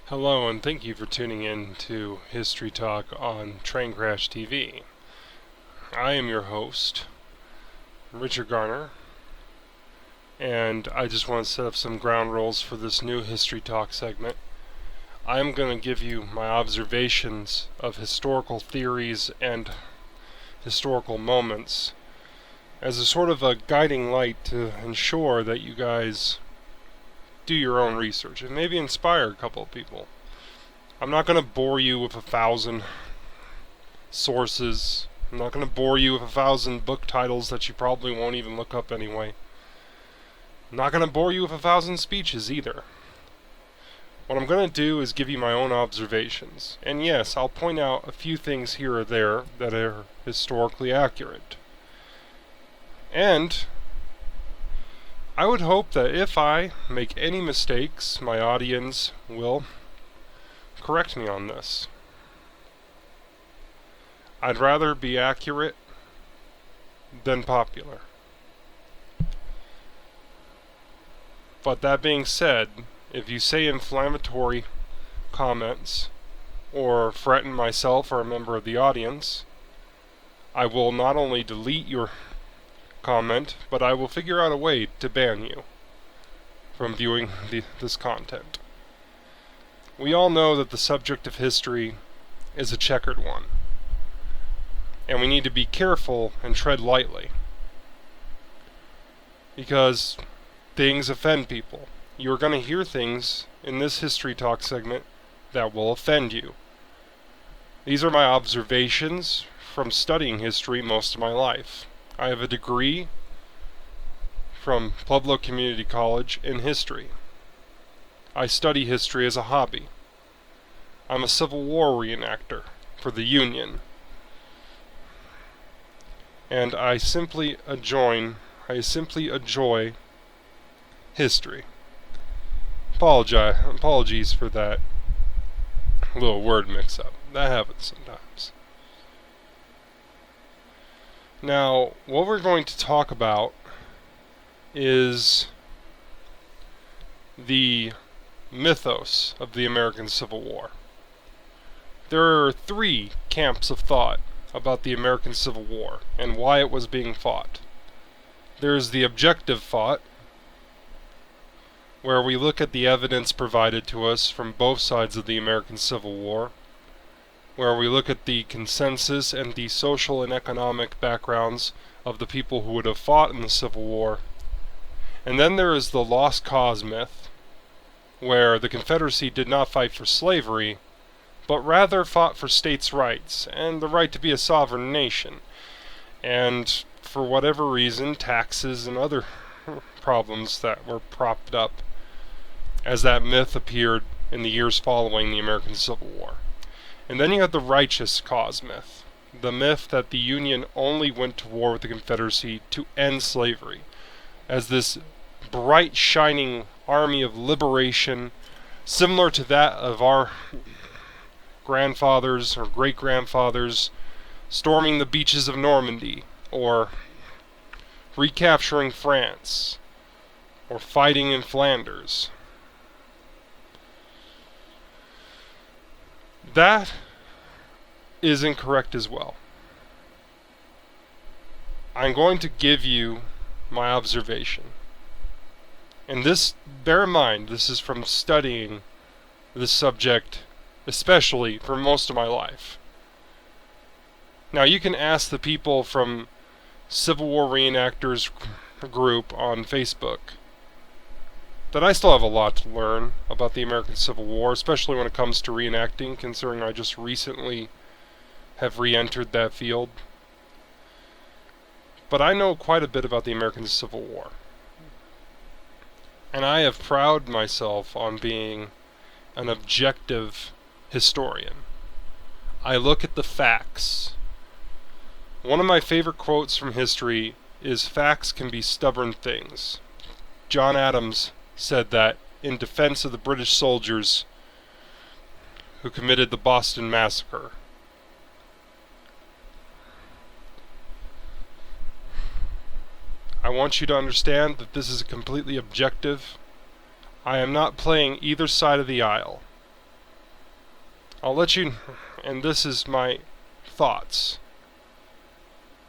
Hello, and thank you for tuning in to History Talk on Train Crash TV. I am your host, Richard Garner, and I just want to set up some ground rules for this new History Talk segment. I'm going to give you my observations of historical theories and historical moments as a sort of a guiding light to ensure that you guys do your own research and maybe inspire a couple of people. I'm not going to bore you with 1,000 sources. I'm not going to bore you with 1,000 book titles that you probably won't even look up anyway. I'm not going to bore you with 1,000 speeches either. What I'm going to do is give you my own observations. And yes, I'll point out a few things here or there that are historically accurate. And I would hope that if I make any mistakes, my audience will correct me on this. I'd rather be accurate than popular. But that being said, if you say inflammatory comments or threaten myself or a member of the audience, I will not only delete your comment, but I will figure out a way to ban you from viewing this content. We all know that the subject of history is a checkered one, and we need to be careful and tread lightly, because things offend people. You're going to hear things in this History Talk segment that will offend you. These are my observations from studying history most of my life. I have a degree from Pueblo Community College in history. I study history as a hobby. I'm a Civil War reenactor for the Union. And I simply enjoy history. Apologies for that little word mix-up. That happens sometimes. Now, what we're going to talk about is the mythos of the American Civil War. There are 3 camps of thought about the American Civil War and why it was being fought. There's the objective thought, where we look at the evidence provided to us from both sides of the American Civil War, where we look at the consensus and the social and economic backgrounds of the people who would have fought in the Civil War. And then there is the lost cause myth, where the Confederacy did not fight for slavery, but rather fought for states' rights and the right to be a sovereign nation. And for whatever reason, taxes and other problems that were propped up as that myth appeared in the years following the American Civil War. And then you have the righteous cause myth, the myth that the Union only went to war with the Confederacy to end slavery, as this bright, shining army of liberation, similar to that of our grandfathers or great-grandfathers storming the beaches of Normandy, or recapturing France, or fighting in Flanders. That is incorrect as well. I'm going to give you my observation. And this, bear in mind, this is from studying this subject, especially for most of my life. Now, you can ask the people from Civil War Reenactors group on Facebook that I still have a lot to learn about the American Civil War, especially when it comes to reenacting, considering I just recently have re-entered that field. But I know quite a bit about the American Civil War. And I have prided myself on being an objective historian. I look at the facts. One of my favorite quotes from history is, "Facts can be stubborn things." John Adams said that in defense of the British soldiers who committed the Boston Massacre. I want you to understand that this is completely objective. I am not playing either side of the aisle. I'll let you, and this is my thoughts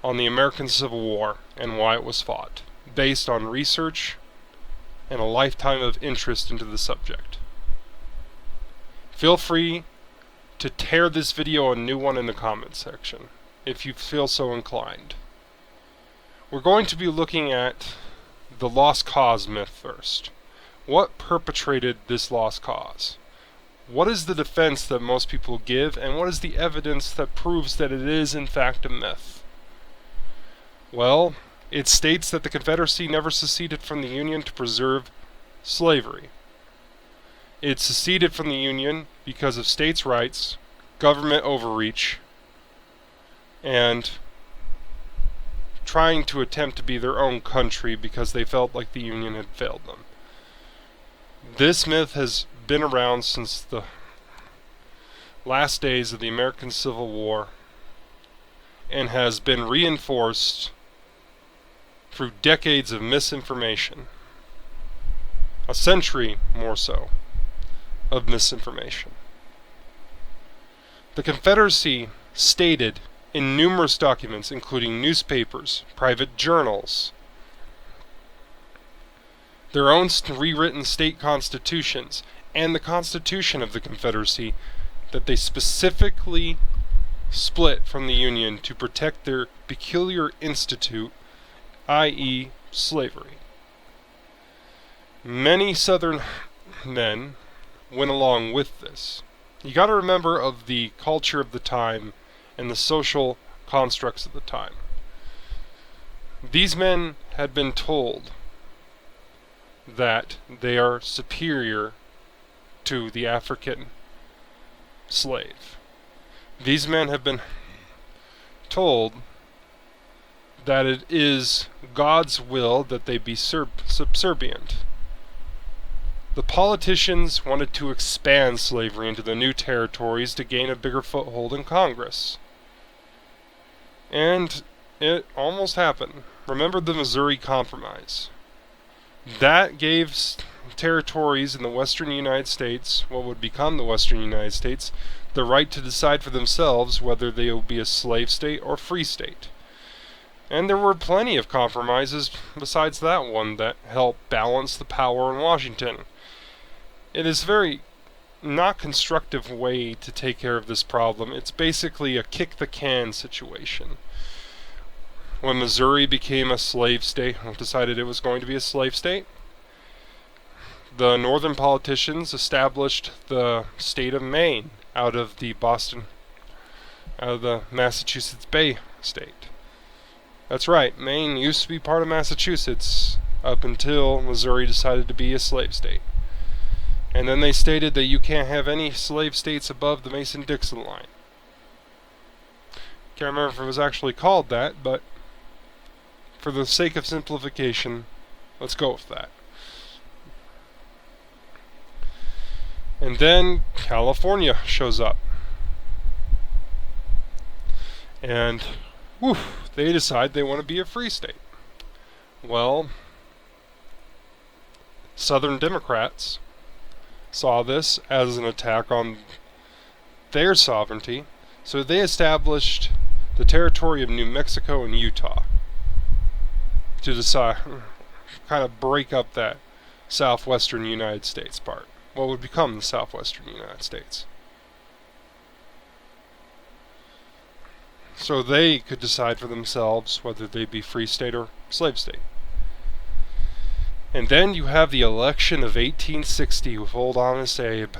on the American Civil War and why it was fought, based on research and a lifetime of interest into the subject. Feel free to tear this video a new one in the comments section, if you feel so inclined. We're going to be looking at the lost cause myth first. What perpetrated this lost cause? What is the defense that most people give, and what is the evidence that proves that it is in fact a myth? Well, it states that the Confederacy never seceded from the Union to preserve slavery. It seceded from the Union because of states' rights, government overreach, and trying to attempt to be their own country because they felt like the Union had failed them. This myth has been around since the last days of the American Civil War and has been reinforced through decades of misinformation, a century more so of misinformation. The Confederacy stated in numerous documents, including newspapers, private journals, their own rewritten state constitutions, and the Constitution of the Confederacy, that they specifically split from the Union to protect their peculiar institute, i.e., slavery. Many Southern men went along with this. You got to remember of the culture of the time and the social constructs of the time. These men had been told that they are superior to the African slave. These men have been told that it is God's will that they be subservient. The politicians wanted to expand slavery into the new territories to gain a bigger foothold in Congress. And it almost happened. Remember the Missouri Compromise. That gave territories in the western United States, what would become the western United States, the right to decide for themselves whether they will be a slave state or free state. And there were plenty of compromises besides that one that helped balance the power in Washington. It is a very not constructive way to take care of this problem. It's basically a kick the can situation. When Missouri became a slave state, decided it was going to be a slave state, the northern politicians established the state of Maine out of the Massachusetts Bay state. That's right, Maine used to be part of Massachusetts up until Missouri decided to be a slave state. And then they stated that you can't have any slave states above the Mason-Dixon line. Can't remember if it was actually called that, but for the sake of simplification, let's go with that. And then California shows up. And they decide they want to be a free state. Well, Southern Democrats saw this as an attack on their sovereignty, so they established the territory of New Mexico and Utah to decide, kind of break up that southwestern United States part, what would become the southwestern United States. So they could decide for themselves whether they'd be free state or slave state. And then you have the election of 1860 with old Honest Abe.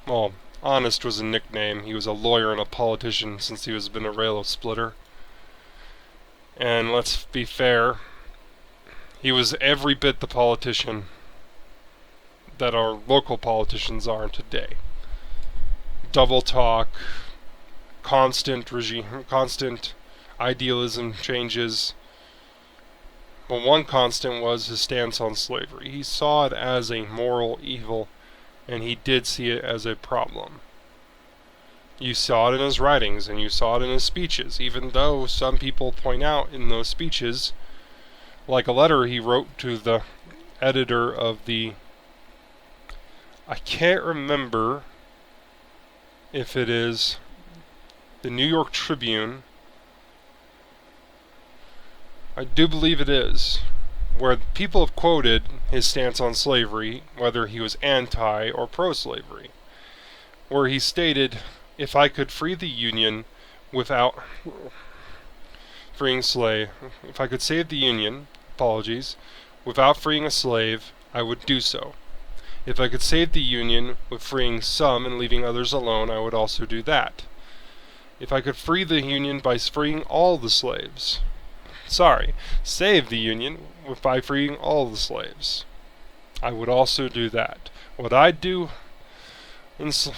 Well, Honest was a nickname. He was a lawyer and a politician since he was been a railroad splitter. And let's be fair, he was every bit the politician that our local politicians are today. Double talk, constant idealism changes. But one constant was his stance on slavery. He saw it as a moral evil, and he did see it as a problem. You saw it in his writings, and you saw it in his speeches, even though some people point out in those speeches, like a letter he wrote to the editor of the, I can't remember if it is the New York Tribune. I do believe it is, where people have quoted his stance on slavery, whether he was anti or pro-slavery, where he stated, if I could free the Union without freeing slave, if I could save the Union, without freeing a slave, I would do so. If I could save the Union with freeing some and leaving others alone, I would also do that. If I could free the Union by freeing all the slaves, save the Union by freeing all the slaves, I would also do that. What I'd do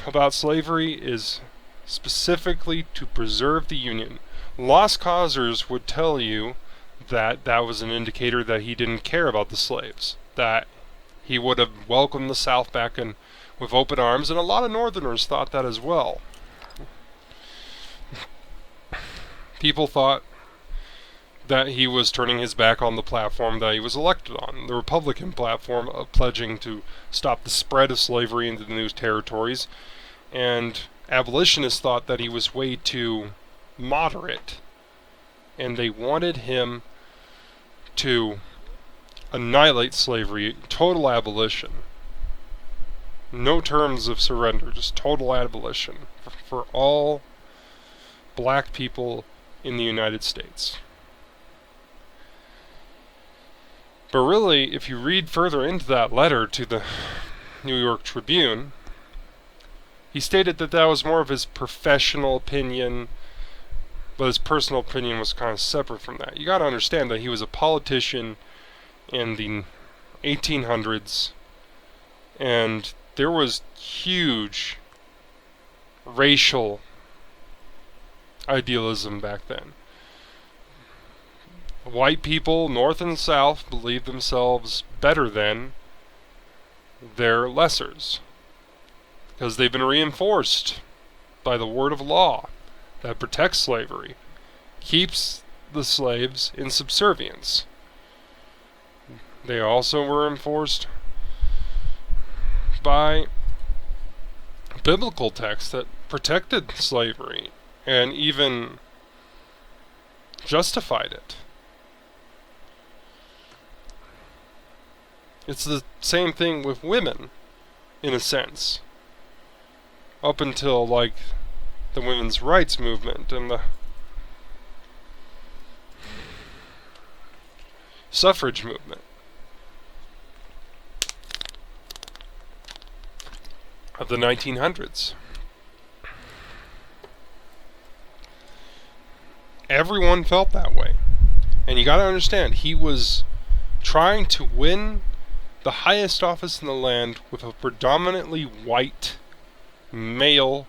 about slavery is specifically to preserve the Union. Lost causers would tell you that that was an indicator that he didn't care about the slaves, that he would have welcomed the South back in with open arms, and a lot of Northerners thought that as well. People thought that he was turning his back on the platform that he was elected on, the Republican platform of pledging to stop the spread of slavery into the new territories, and abolitionists thought that he was way too moderate, and they wanted him to annihilate slavery, total abolition. No terms of surrender, just total abolition for all black people in the United States. But really, if you read further into that letter to the New York Tribune, he stated that that was more of his professional opinion, but his personal opinion was kind of separate from that. You got to understand that he was a politician in the 1800s, and there was huge racial idealism back then. White people, North and South, believed themselves better than their lessers, because they've been reinforced by the word of law that protects slavery, keeps the slaves in subservience. They also were enforced by biblical texts that protected slavery and even justified it. It's the same thing with women, in a sense. Up until, like, the women's rights movement and the suffrage movement of the 1900s. Everyone felt that way. And you gotta understand, he was trying to win the highest office in the land with a predominantly white male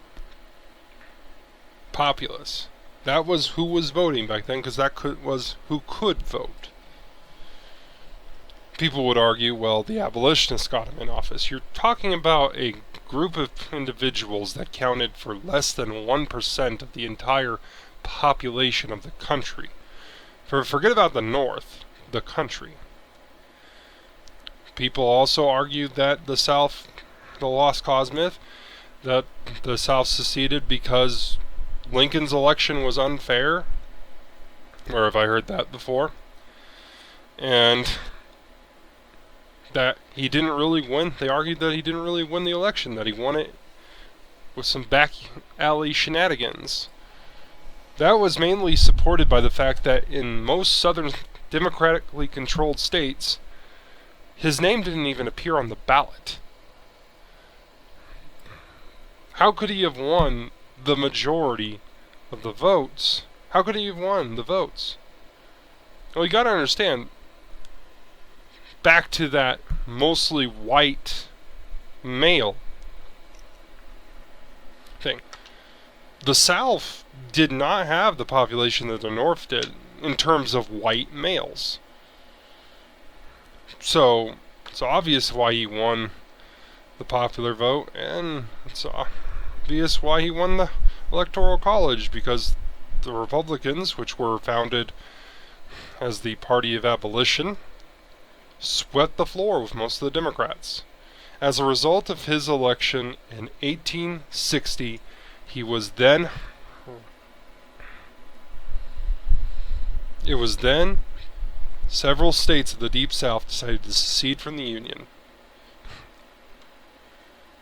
populace. That was who was voting back then, because that was who could vote. People would argue, well, the abolitionists got him in office. You're talking about a group of individuals that counted for less than 1% of the entire population of the country. Forget about the North, the country. People also argued that the South, the lost cause myth, that the South seceded because Lincoln's election was unfair. Where have I heard that before? And that he didn't really win. They argued that he didn't really win the election, that he won it with some back alley shenanigans. That was mainly supported by the fact that in most southern democratically controlled states, his name didn't even appear on the ballot. How could he have won the majority of the votes? How could he have won the votes? Well, you gotta understand, back to that mostly white male thing. The South did not have the population that the North did in terms of white males. So it's obvious why he won the popular vote, and it's obvious why he won the Electoral College, because the Republicans, which were founded as the Party of Abolition, swept the floor with most of the Democrats. As a result of his election in 1860, It was then several states of the Deep South decided to secede from the Union.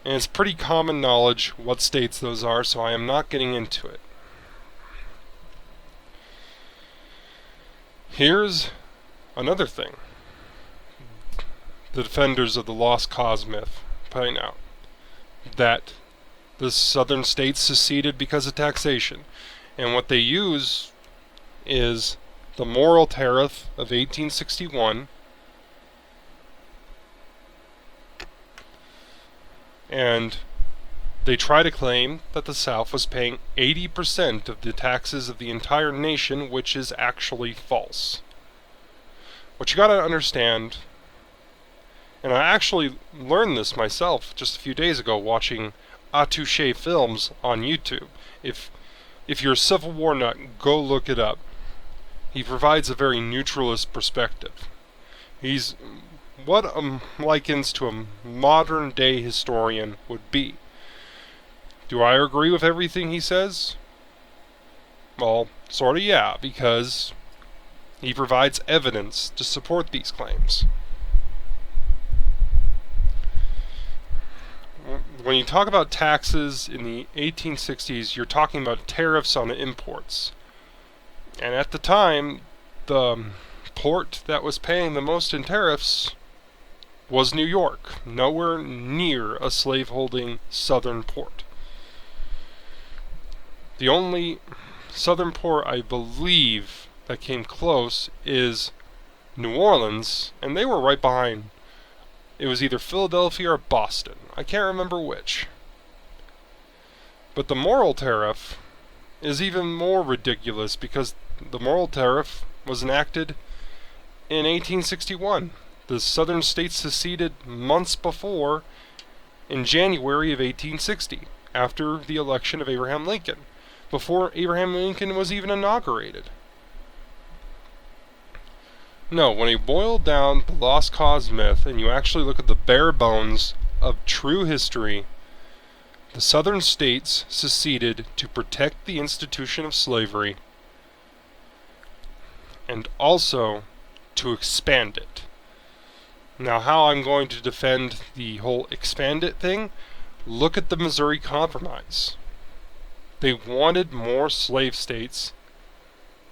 And it's pretty common knowledge what states those are, so I am not getting into it. Here's another thing the defenders of the lost cause myth point out, that the southern states seceded because of taxation. And what they use is the Morrill Tariff of 1861, and they try to claim that the South was paying 80% of the taxes of the entire nation, which is actually false. What you gotta understand, and I actually learned this myself just a few days ago watching Attouché Films on YouTube. If you're a Civil War nut, go look it up. He provides a very neutralist perspective. He's what likens to a modern day historian would be. Do I agree with everything he says? Well, sorta yeah, because he provides evidence to support these claims. When you talk about taxes in the 1860s, you're talking about tariffs on imports. And at the time, the port that was paying the most in tariffs was New York, nowhere near a slaveholding southern port. The only southern port I believe that came close is New Orleans, and they were right behind. It was either Philadelphia or Boston. I can't remember which. But the Morrill Tariff is even more ridiculous because the Morrill Tariff was enacted in 1861. The southern states seceded months before, in January of 1860, after the election of Abraham Lincoln, before Abraham Lincoln was even inaugurated. No, when you boil down the lost cause myth and you actually look at the bare bones of true history, the southern states seceded to protect the institution of slavery and also to expand it. Now, how I'm going to defend the whole expand it thing, look at the Missouri Compromise. They wanted more slave states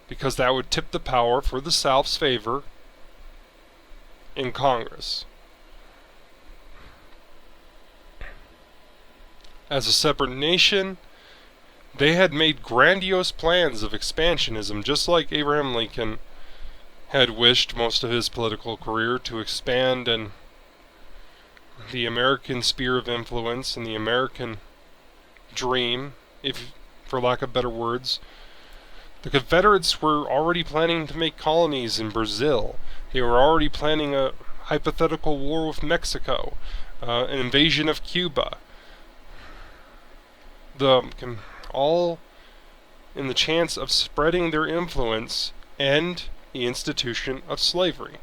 because that would tip the power for the South's favor in Congress. As a separate nation, they had made grandiose plans of expansionism, just like Abraham Lincoln had wished most of his political career to expand and the American sphere of influence and the American dream, if for lack of better words. The Confederates were already planning to make colonies in Brazil. They were already planning a hypothetical war with Mexico, an invasion of Cuba. All in the chance of spreading their influence and the institution of slavery.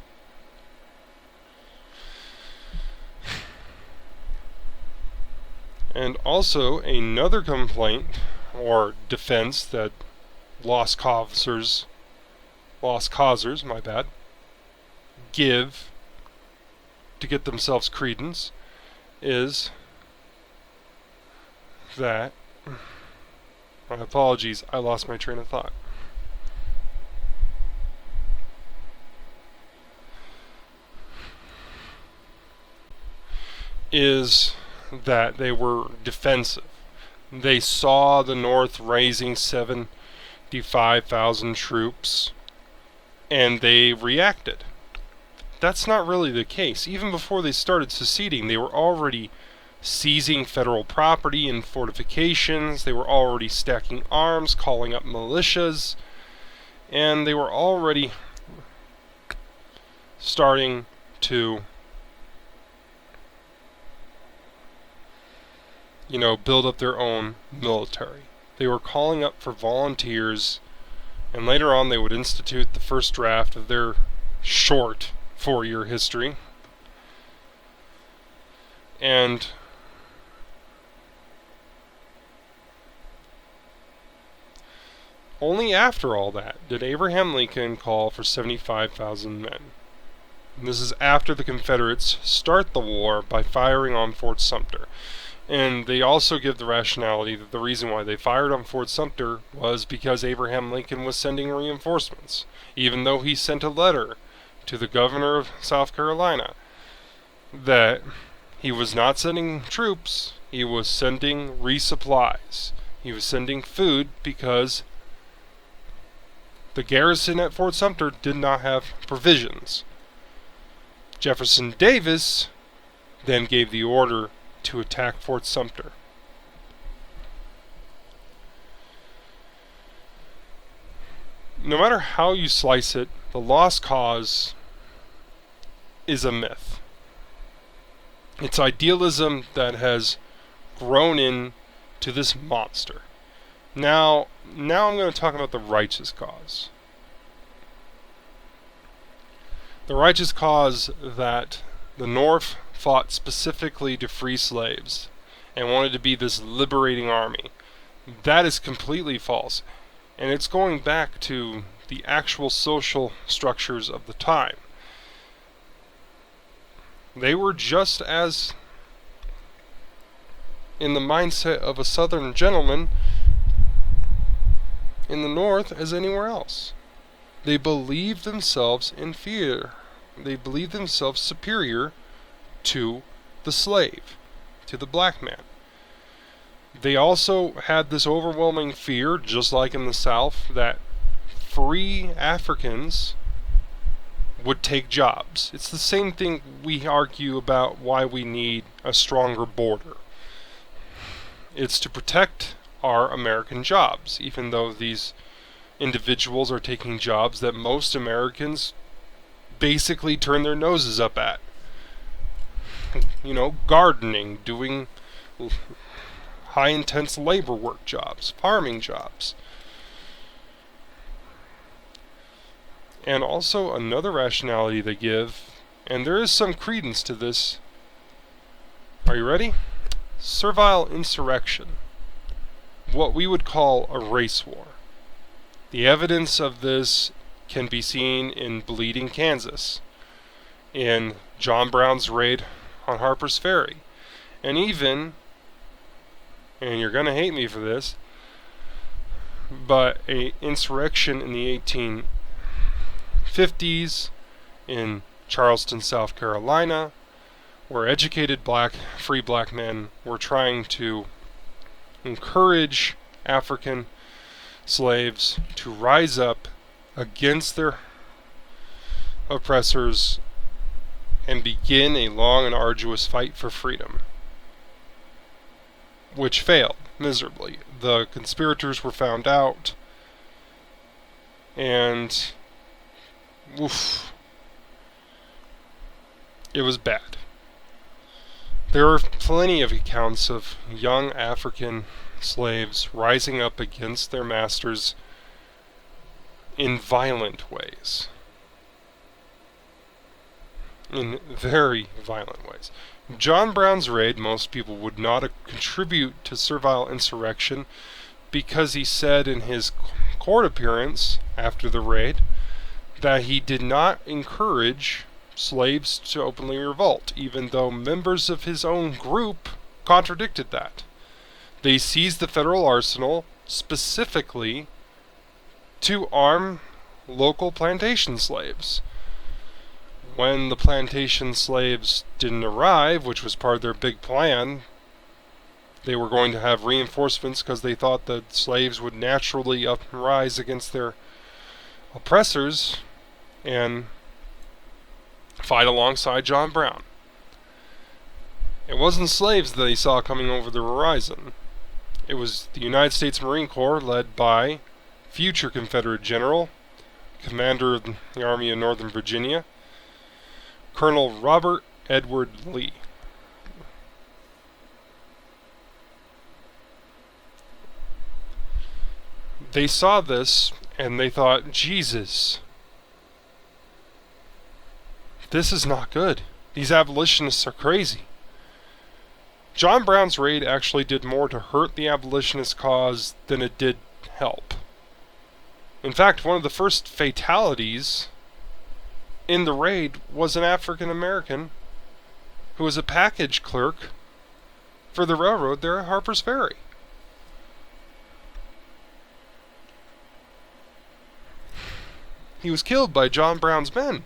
And also another complaint or defense that lost causers, give to get themselves credence is that, my apologies, I lost my train of thought. Is that they were defensive. They saw the North raising 75,000 troops, and they reacted. That's not really the case. Even before they started seceding, they were already seizing federal property and fortifications. They were already stacking arms, calling up militias, and they were already starting to build up their own military. They were calling up for volunteers, and later on they would institute the first draft of their short 4-year history. And only after all that did Abraham Lincoln call for 75,000 men. And this is after the Confederates start the war by firing on Fort Sumter. And they also give the rationality that the reason why they fired on Fort Sumter was because Abraham Lincoln was sending reinforcements, even though he sent a letter to the governor of South Carolina that he was not sending troops, he was sending resupplies. He was sending food because the garrison at Fort Sumter did not have provisions. Jefferson Davis then gave the order to attack Fort Sumter. No matter how you slice it, the lost cause is a myth. It's idealism that has grown into this monster. Now I'm going to talk about the righteous cause. The righteous cause that the North fought specifically to free slaves and wanted to be this liberating army. That is completely false. And it's going back to the actual social structures of the time. They were just as in the mindset of a Southern gentleman in the North as anywhere else. They believed themselves inferior. They believed themselves superior to the slave, to the black man. They also had this overwhelming fear, just like in the South, that free Africans would take jobs. It's the same thing we argue about why we need a stronger border. It's to protect our American jobs, even though these individuals are taking jobs that most Americans basically turn their noses up at. You know, gardening, doing high intense labor work jobs, farming jobs. And also another rationality they give, and there is some credence to this. Are you ready? Servile insurrection. What we would call a race war. The evidence of this can be seen in Bleeding, Kansas, in John Brown's raid on Harper's Ferry, and even, and you're going to hate me for this, but a insurrection in the 1850s in Charleston, South Carolina, where educated free black men were trying to encourage African slaves to rise up against their oppressors and begin a long and arduous fight for freedom, which failed miserably. The conspirators were found out, and it was bad. There are plenty of accounts of young African slaves rising up against their masters in violent ways. In very violent ways. John Brown's raid, most people would not contribute to servile insurrection because he said in his court appearance after the raid that he did not encourage slaves to openly revolt, even though members of his own group contradicted that. They seized the federal arsenal specifically to arm local plantation slaves. When the plantation slaves didn't arrive, which was part of their big plan, they were going to have reinforcements because they thought that slaves would naturally uprise against their oppressors and fight alongside John Brown. It wasn't slaves that they saw coming over the horizon. It was the United States Marine Corps, led by future Confederate General, Commander of the Army of Northern Virginia, Colonel Robert Edward Lee. They saw this and they thought, Jesus, this is not good. These abolitionists are crazy. John Brown's raid actually did more to hurt the abolitionist cause than it did help. In fact, one of the first fatalities in the raid was an African American who was a package clerk for the railroad there at Harper's Ferry. He was killed by John Brown's men.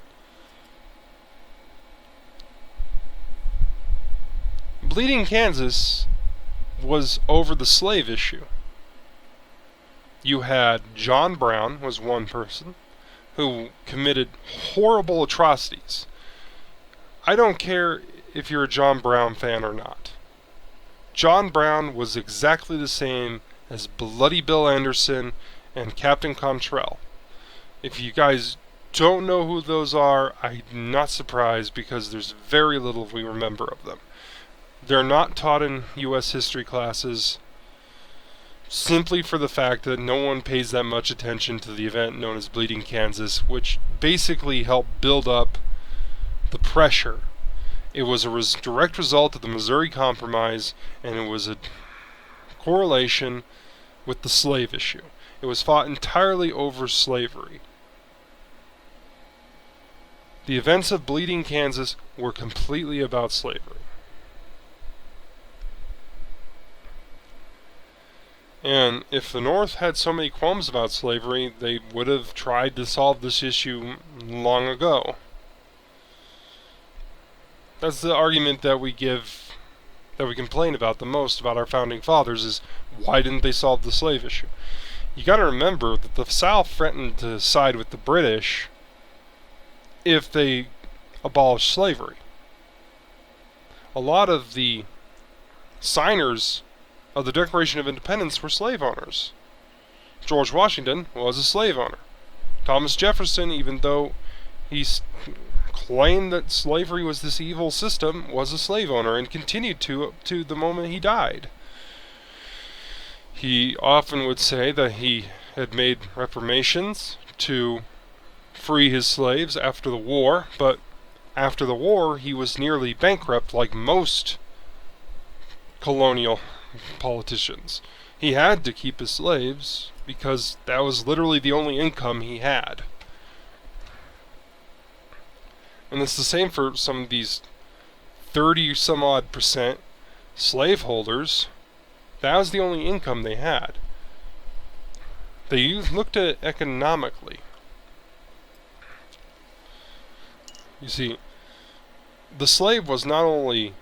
Bleeding Kansas was over the slave issue. You had John Brown was one person who committed horrible atrocities. I don't care if you're a John Brown fan or not. John Brown was exactly the same as Bloody Bill Anderson and Captain Cantrell. If you guys don't know who those are, I'm not surprised because there's very little we remember of them. They're not taught in U.S. history classes simply for the fact that no one pays that much attention to the event known as Bleeding Kansas, which basically helped build up the pressure. It was a direct result of the Missouri Compromise, and it was a correlation with the slave issue. It was fought entirely over slavery. The events of Bleeding Kansas were completely about slavery. And if the North had so many qualms about slavery, they would have tried to solve this issue long ago. That's the argument that we complain about the most about our founding fathers is, why didn't they solve the slave issue? You gotta remember that the South threatened to side with the British if they abolished slavery. A lot of the signers of the Declaration of Independence were slave owners. George Washington was a slave owner. Thomas Jefferson, even though he claimed that slavery was this evil system, was a slave owner and continued to up to the moment he died. He often would say that he had made reparations to free his slaves after the war, but after the war he was nearly bankrupt like most colonial politicians. He had to keep his slaves because that was literally the only income he had. And it's the same for some of these 30 some odd % slaveholders. That was the only income they had. They looked at it economically. You see, the slave was not only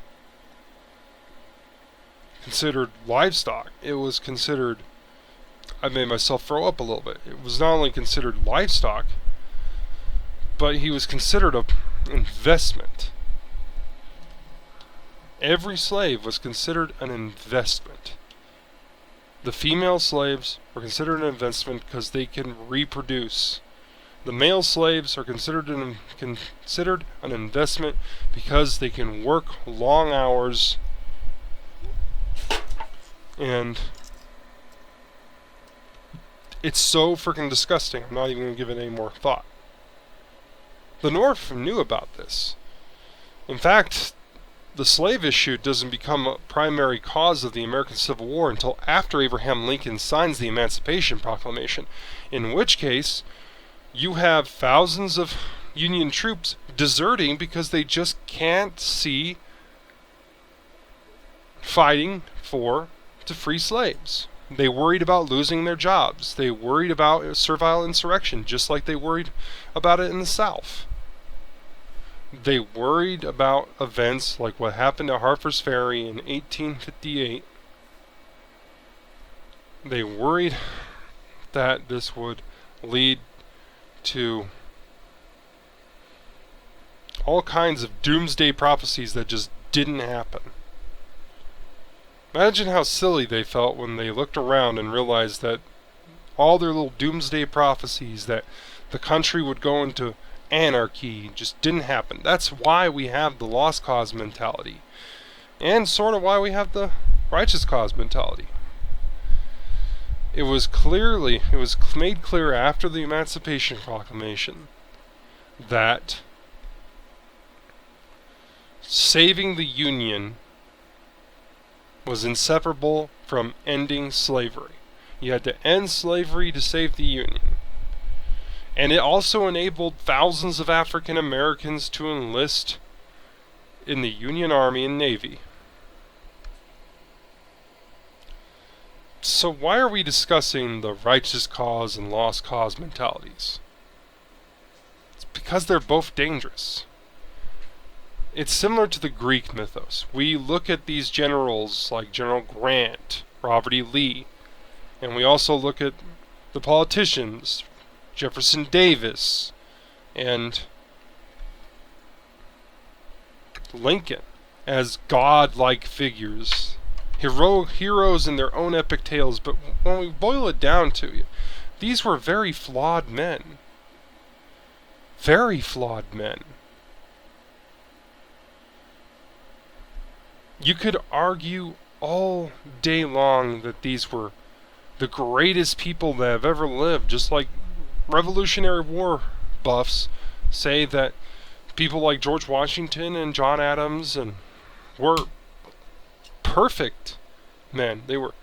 considered livestock, it was considered, I made myself throw up a little bit, it was not only considered livestock, but he was considered an investment. Every slave was considered an investment. The female slaves were considered an investment because they can reproduce. The male slaves are considered an investment because they can work long hours, and it's so freaking disgusting. I'm not even going to give it any more thought. The North knew about this. In fact, the slave issue doesn't become a primary cause of the American Civil War until after Abraham Lincoln signs the Emancipation Proclamation, in which case you have thousands of Union troops deserting because they just can't see fighting to free slaves. They worried about losing their jobs. They worried about servile insurrection, just like they worried about it in the South. They worried about events like what happened at Harper's Ferry in 1858. They worried that this would lead to all kinds of doomsday prophecies that just didn't happen. Imagine how silly they felt when they looked around and realized that all their little doomsday prophecies that the country would go into anarchy just didn't happen. That's why we have the lost cause mentality, and sort of why we have the righteous cause mentality. It was made clear after the Emancipation Proclamation that saving the Union was inseparable from ending slavery. You had to end slavery to save the Union. And it also enabled thousands of African Americans to enlist in the Union Army and Navy. So why are we discussing the righteous cause and lost cause mentalities? It's because they're both dangerous. It's similar to the Greek mythos. We look at these generals like General Grant, Robert E. Lee, and we also look at the politicians, Jefferson Davis, and Lincoln, as godlike figures, heroes in their own epic tales. But when we boil it down to it, these were very flawed men. Very flawed men. You could argue all day long that these were the greatest people that have ever lived, just like Revolutionary War buffs say that people like George Washington and John Adams were perfect men. They were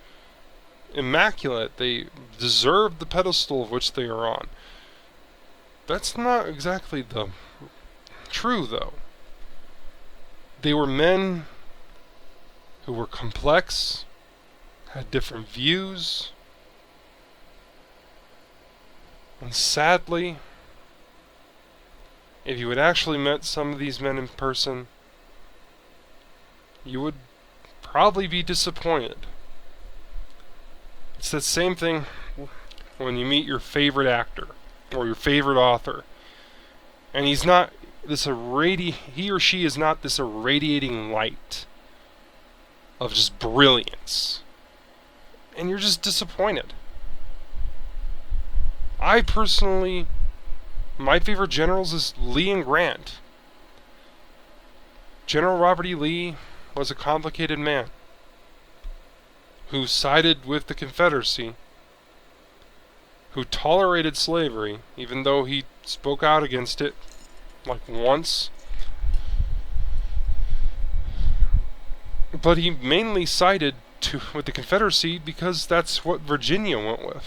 immaculate. They deserved the pedestal of which they are on. That's not exactly the true, though. They were men who were complex, had different views, and sadly, if you had actually met some of these men in person, you would probably be disappointed. It's the same thing when you meet your favorite actor or your favorite author, and he or she is not this irradiating light of just brilliance, and you're just disappointed. I personally, my favorite generals is Lee and Grant. General Robert E. Lee was a complicated man who sided with the Confederacy, who tolerated slavery, even though he spoke out against it like once. But he mainly sided with the Confederacy because that's what Virginia went with.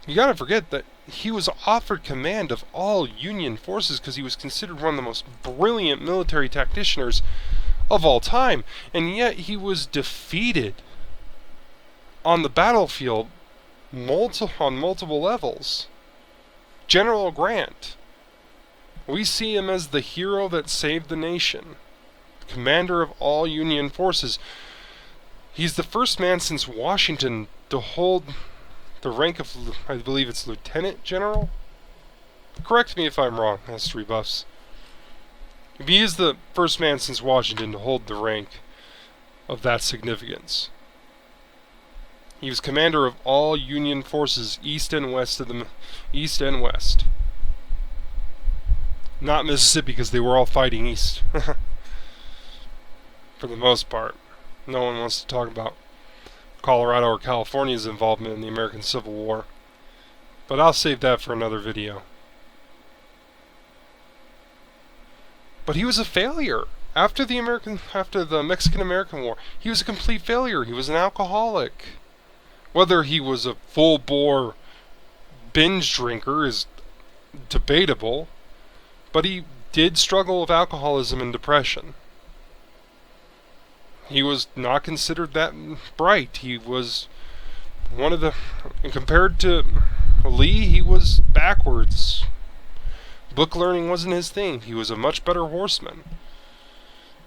You gotta forget that he was offered command of all Union forces because he was considered one of the most brilliant military tacticians of all time, and yet he was defeated on the battlefield on multiple levels. General Grant, we see him as the hero that saved the nation, commander of all Union forces. He's the first man since Washington to hold the rank of, I believe it's Lieutenant General? Correct me if I'm wrong, history buffs. He is the first man since Washington to hold the rank of that significance. He was commander of all Union forces east and west. Not Mississippi, because they were all fighting east. For the most part. No one wants to talk about Colorado or California's involvement in the American Civil War. But I'll save that for another video. But he was a failure. After the Mexican-American War, he was a complete failure. He was an alcoholic. Whether he was a full-bore binge drinker is debatable, but he did struggle with alcoholism and depression. He was not considered that bright. He was one of the... Compared to Lee, he was backwards. Book learning wasn't his thing. He was a much better horseman.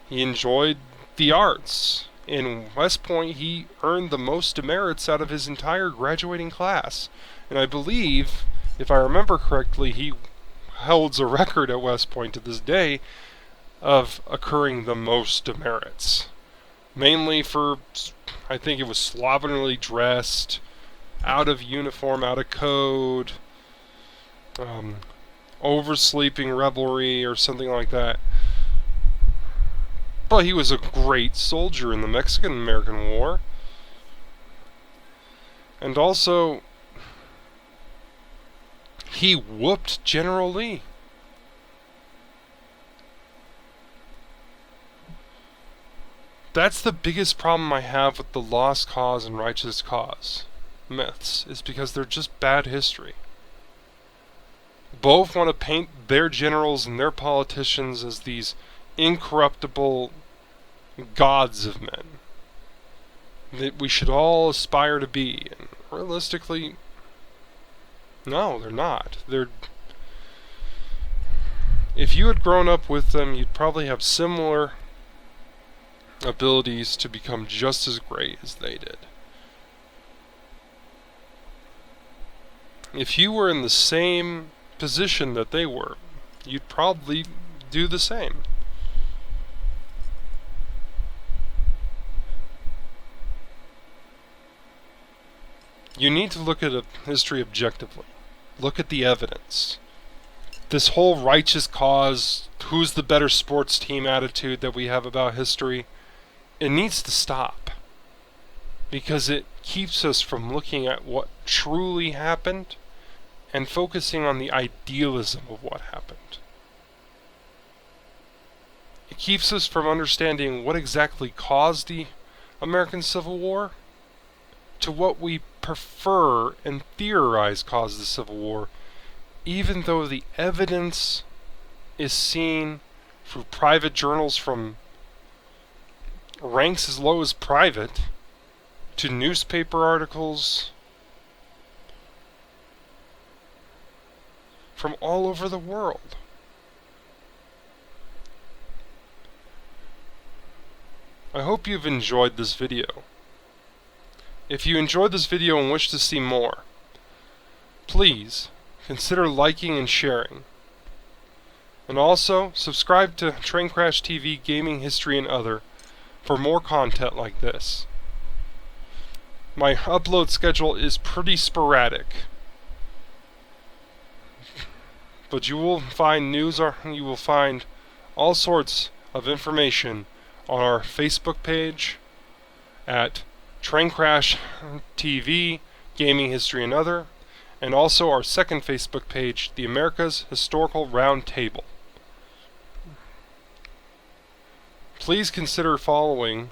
He enjoyed the arts. In West Point, he earned the most demerits out of his entire graduating class. And I believe, if I remember correctly, he holds a record at West Point to this day of occurring the most demerits. Mainly for, I think it was slovenly dressed, out of uniform, out of code, oversleeping revelry or something like that. But he was a great soldier in the Mexican-American War. And also, he whooped General Lee. That's the biggest problem I have with the lost cause and righteous cause. myths is because they're just bad history. Both want to paint their generals and their politicians as these incorruptible gods of men that we should all aspire to be. And realistically, no, they're not. If you had grown up with them, you'd probably have similar abilities to become just as great as they did. If you were in the same position that they were, you'd probably do the same. You need to look at a history objectively. Look at the evidence. This whole righteous cause, who's the better sports team attitude that we have about history, it needs to stop. Because it keeps us from looking at what truly happened and focusing on the idealism of what happened. It keeps us from understanding what exactly caused the American Civil War to what we prefer and theorize caused the Civil War, even though the evidence is seen through private journals from ranks as low as private to newspaper articles from all over the world. I hope you've enjoyed this video. If you enjoyed this video and wish to see more, please consider liking and sharing. And also, subscribe to Train Crash TV Gaming History and Other for more content like this. My upload schedule is pretty sporadic, but you will find you will find all sorts of information on our Facebook page at Train Crash TV Gaming History and Other, and also our second Facebook page, the America's Historical Round Table. Please consider following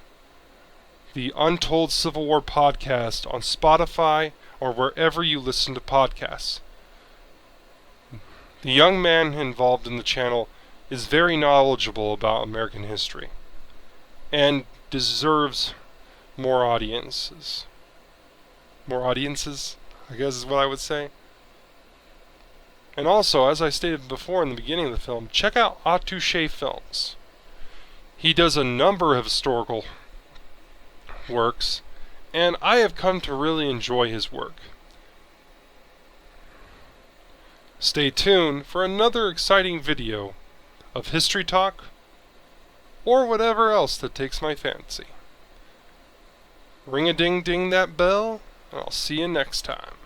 the Untold Civil War podcast on Spotify or wherever you listen to podcasts. The young man involved in the channel is very knowledgeable about American history and deserves more audiences. More audiences, I guess is what I would say. And also, as I stated before in the beginning of the film, check out Autouche Films. He does a number of historical works, and I have come to really enjoy his work. Stay tuned for another exciting video of History Talk, or whatever else that takes my fancy. Ring-a-ding-ding that bell, and I'll see you next time.